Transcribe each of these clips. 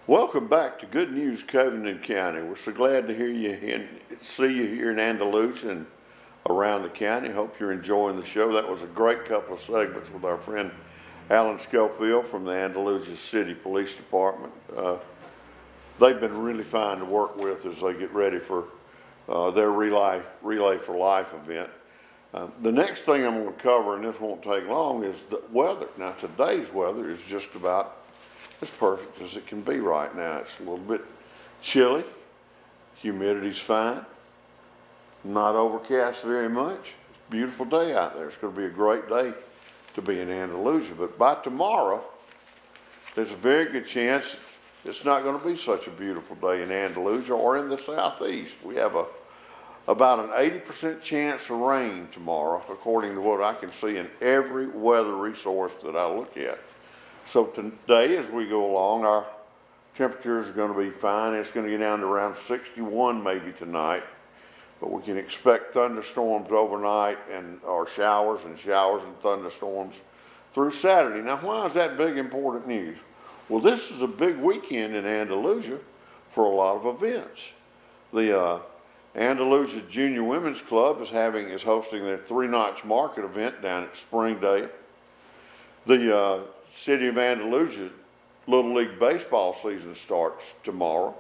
Welcome back to Good News Covington County. We're so glad to hear you and see you here in Andalusia and around the county. Hope you're enjoying the show. That was a great couple of segments with our friend Alan Schofield from the Andalusia City Police Department. They've been really fine to work with as they get ready for their Relay for Life event. The next thing I'm going to cover, and this won't take long, is the weather. Now today's weather is just about as perfect as it can be right now. It's a little bit chilly, humidity's fine, not overcast very much. It's a beautiful day out there. It's going to be a great day to be in Andalusia, but by tomorrow, there's a very good chance it's not going to be such a beautiful day in Andalusia or in the southeast. We have about an 80% chance of rain tomorrow, according to what I can see in every weather resource that I look at. So today, as we go along, our temperatures are going to be fine. It's going to get down to around 61 maybe tonight, but we can expect thunderstorms overnight or showers and thunderstorms through Saturday. Now, why is that big important news? Well, this is a big weekend in Andalusia for a lot of events. The Andalusia Junior Women's Club is hosting their three-notch market event down at Springdale. The City of Andalusia Little League baseball season starts tomorrow.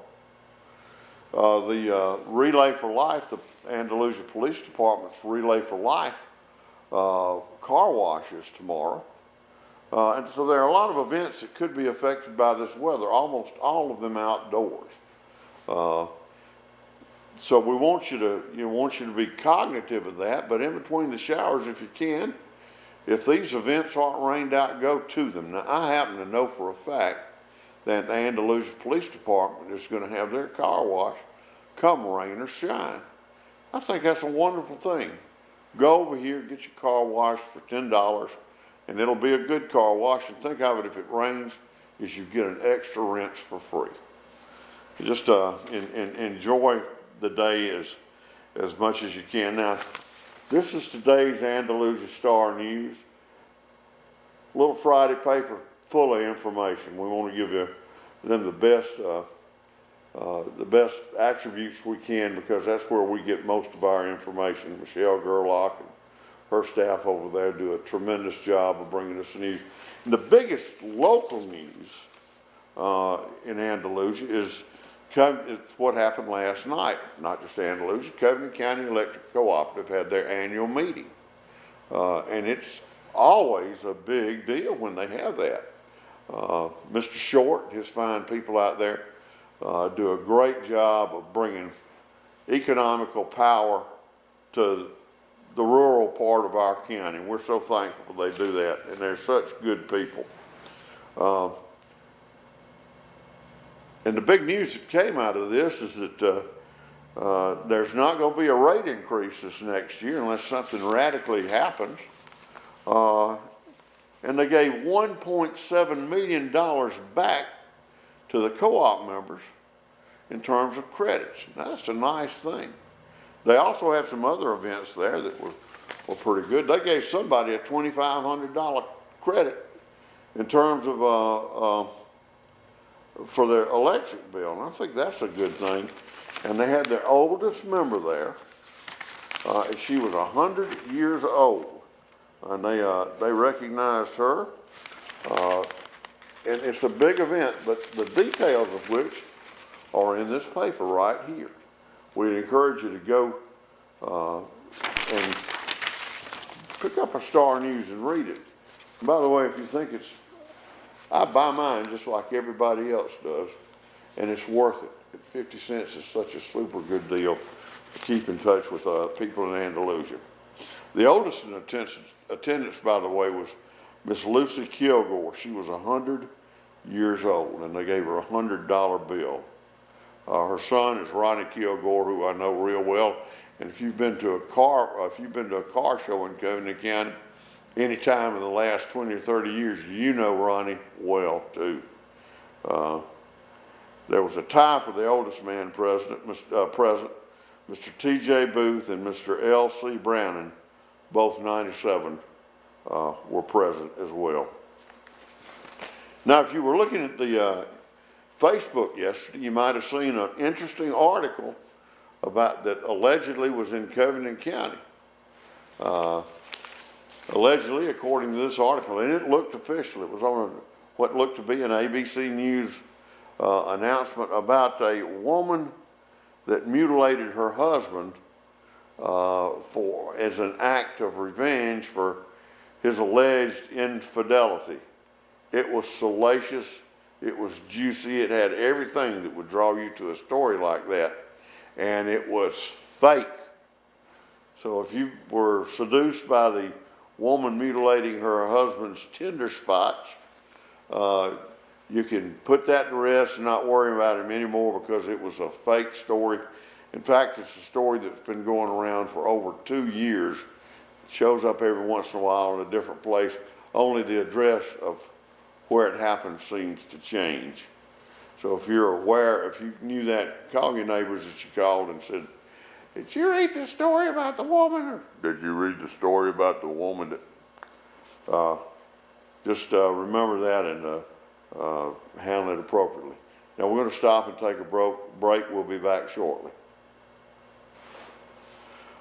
The Relay for Life, the Andalusia Police Department's Relay for Life car wash is tomorrow. And so there are a lot of events that could be affected by this weather, almost all of them outdoors. So we want you to be cognitive of that, but in between the showers, if you can, if these events aren't rained out, go to them. Now, I happen to know for a fact that the Andalusia Police Department is going to have their car wash come rain or shine. I think that's a wonderful thing. Go over here, get your car washed for $10, and it'll be a good car wash. And think of it, if it rains, is you get an extra rinse for free. Just enjoy the day as much as you can. Now, this is today's Andalusia Star News. Little Friday paper full of information. We want to give them the best attributes we can, because that's where we get most of our information. Michelle Gerlach and her staff over there do a tremendous job of bringing us the news. And the biggest local news in Andalusia is what happened last night. Not just Andalusia, Covington County Electric Cooperative had their annual meeting. And it's always a big deal when they have that. Mr. Short, his fine people out there, do a great job of bringing economical power to the rural part of our county. We're so thankful they do that, and they're such good people. And the big news that came out of this is that there's not going to be a rate increase this next year unless something radically happens. And they gave $1.7 million back to the co-op members in terms of credits. Now, that's a nice thing. They also had some other events there that were pretty good. They gave somebody a $2,500 credit in terms of for their electric bill, and I think that's a good thing. And they had their oldest member there, and she was 100 years old, and they recognized her. And it's a big event, but the details of which are in this paper right here. We'd encourage you to go and pick up a Star News and read it. And by the way, if you think I buy mine just like everybody else does, and it's worth it. At 50 cents is such a super good deal to keep in touch with people in Andalusia. The oldest in attendance, by the way, was Miss Lucy Kilgore. She was 100 years old, and they gave her a $100 bill. Her son is Ronnie Kilgore, who I know real well. And if you've been to a car show in Covington County any time in the last 20 or 30 years, you know Ronnie well too. There was a tie for the oldest man present, Mr. T.J. Booth and Mr. L.C. Browning, both 97, were present as well. Now, if you were looking at the Facebook yesterday, you might have seen an interesting article about that allegedly was in Covington County. Allegedly, according to this article, and it looked official. It was on what looked to be an ABC News announcement about a woman that mutilated her husband as an act of revenge for his alleged infidelity. It was salacious, it was juicy, it had everything that would draw you to a story like that, and it was fake. So if you were seduced by the woman mutilating her husband's tender spots, you can put that to rest and not worry about him anymore, because it was a fake story. In fact, it's a story that's been going around for over 2 years. It shows up every once in a while in a different place. Only the address of where it happened seems to change. So if you're aware, if you knew that, call your neighbors that you called and said, "Did you read the story about the woman?" Or "Did you read the story about the woman that..." Just remember that and handle it appropriately. Now we're going to stop and take a break. We'll be back shortly.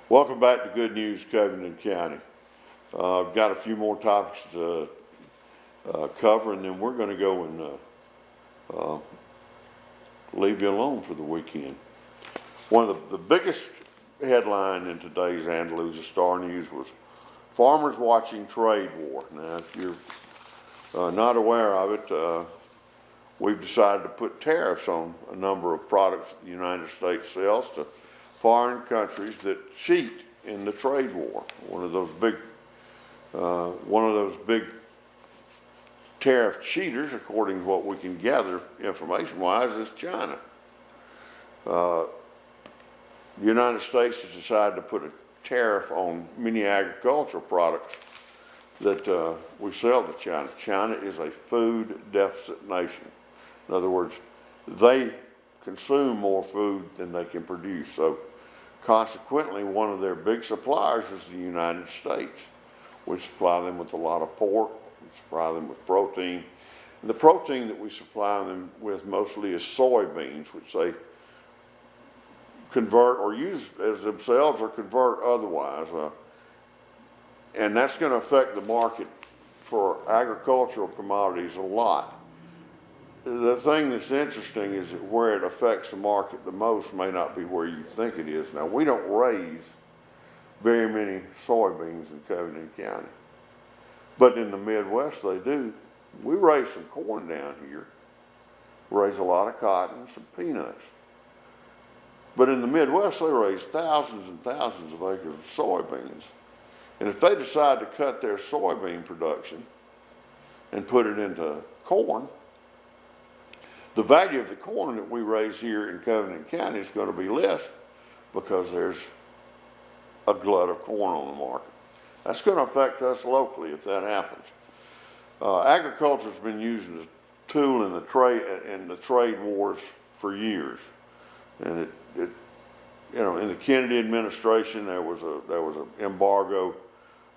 Welcome back to Good News Covington County. I've got a few more topics to cover, and then we're going to go and leave you alone for the weekend. One of the biggest headline in today's Andalusia Star News was farmers watching trade war. Now, if you're not aware of it, we've decided to put tariffs on a number of products that the United States sells to foreign countries that cheat in the trade war. One of those big tariff cheaters, according to what we can gather information-wise, is China. The United States has decided to put a tariff on many agricultural products that we sell to China. China is a food deficit nation. In other words, they consume more food than they can produce. So consequently, one of their big suppliers is the United States. We supply them with a lot of pork, we supply them with protein. And the protein that we supply them with mostly is soybeans, which they convert or use as themselves or convert otherwise. And that's going to affect the market for agricultural commodities a lot. The thing that's interesting is that where it affects the market the most may not be where you think it is. Now, we don't raise very many soybeans in Covington County, but in the Midwest they do. We raise some corn down here, raise a lot of cotton, some peanuts. But in the Midwest they raise thousands and thousands of acres of soybeans. And if they decide to cut their soybean production and put it into corn, the value of the corn that we raise here in Covington County is going to be less because there's a glut of corn on the market. That's going to affect us locally if that happens. Agriculture has been used as a tool in the trade wars for years, and it in the Kennedy administration there was an embargo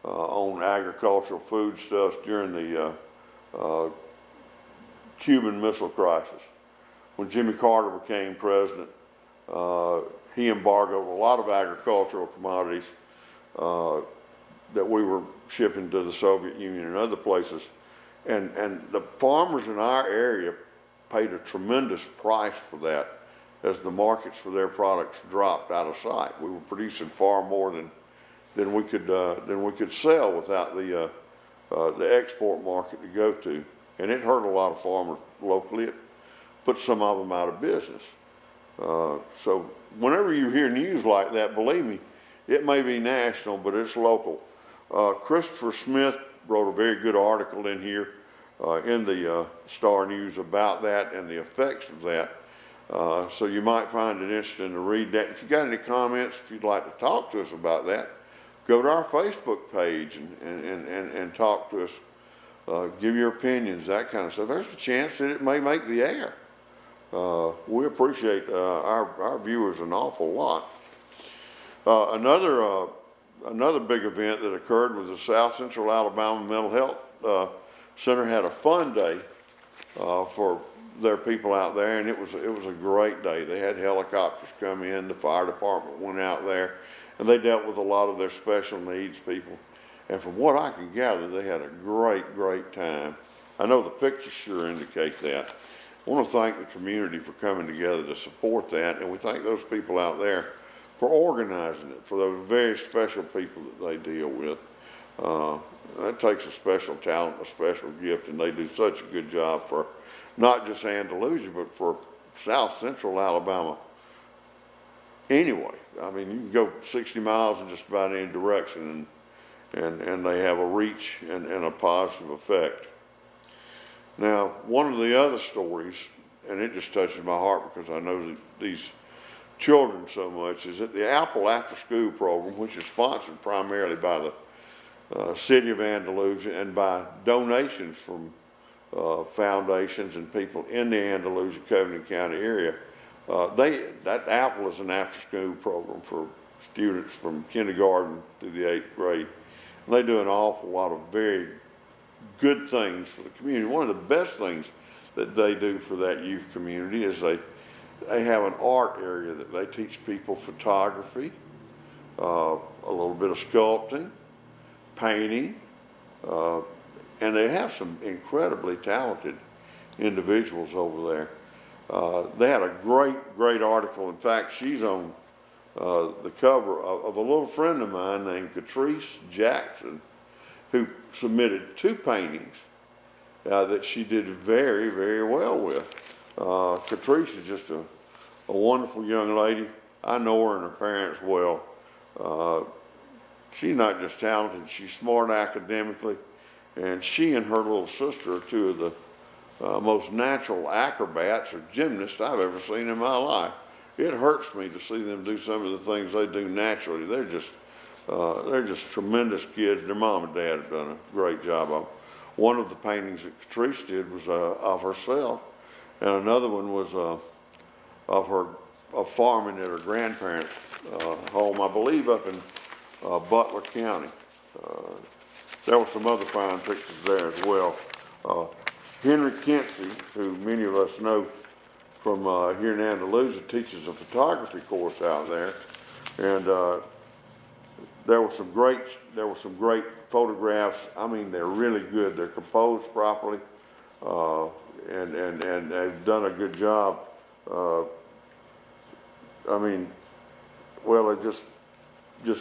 on agricultural foodstuffs during the Cuban Missile Crisis. When Jimmy Carter became president, he embargoed a lot of agricultural commodities that we were shipping to the Soviet Union and other places. And the farmers in our area paid a tremendous price for that as the markets for their products dropped out of sight. We were producing far more than we could sell without the export market to go to. And it hurt a lot of farmers locally. It put some of them out of business. So whenever you hear news like that, believe me, it may be national, but it's local. Christopher Smith wrote a very good article in here in the Star News about that and the effects of that. So you might find it interesting to read that. If you got any comments, if you'd like to talk to us about that, go to our Facebook page and talk to us. Give your opinions, that kind of stuff. There's a chance that it may make the air. We appreciate our viewers an awful lot. Another big event that occurred was the South Central Alabama Mental Health Center had a fun day for their people out there, and it was a great day. They had helicopters come in, the fire department went out there, and they dealt with a lot of their special needs people. And from what I can gather, they had a great time. I know the pictures sure indicate that. I want to thank the community for coming together to support that, and we thank those people out there for organizing it, for those very special people that they deal with. That takes a special talent, a special gift, and they do such a good job for not just Andalusia, but for South Central Alabama anyway. I mean, you can go 60 miles in just about any direction, and they have a reach and a positive effect. Now, one of the other stories, and it just touches my heart because I know these children so much, is that the Apple After School Program, which is sponsored primarily by the city of Andalusia and by donations from foundations and people in the Andalusia, Covington County area. That Apple is an after-school program for students from kindergarten through the 8th grade. And they do an awful lot of very good things for the community. One of the best things that they do for that youth community is they have an art area that they teach people photography, a little bit of sculpting, painting, and they have some incredibly talented individuals over there. They had a great article. In fact, she's on the cover of a little friend of mine named Catrice Jackson, who submitted 2 paintings that she did very well with. Catrice is just a wonderful young lady. I know her and her parents well. She's not just talented, she's smart academically, and she and her little sister are 2 of the most natural acrobats or gymnasts I've ever seen in my life. It hurts me to see them do some of the things they do naturally. They're just tremendous kids. Their mom and dad have done a great job of them. One of the paintings that Catrice did was of herself, and another one was of her farming at her grandparents' home, I believe up in Butler County. There were some other fine pictures there as well. Henry Kinsey, who many of us know from here in Andalusia, teaches a photography course out there, and there were some great photographs. I mean, they're really good. They're composed properly, and they've done a good job. I mean, well, it just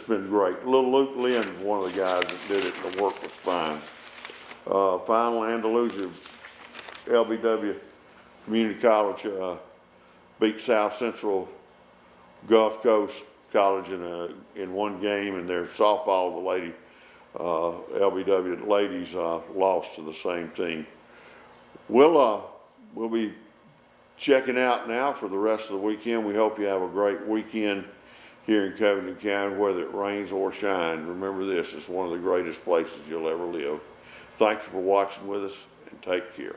been great. Little Luke Lynn is one of the guys that did it, and the work was fine. Final Andalusia LBW Community College beat South Central Gulf Coast College in one game, and their softball, the lady LBW ladies lost to the same team. We'll be checking out now for the rest of the weekend. We hope you have a great weekend here in Covington County, whether it rains or shines. Remember this, it's one of the greatest places you'll ever live. Thank you for watching with us, and take care.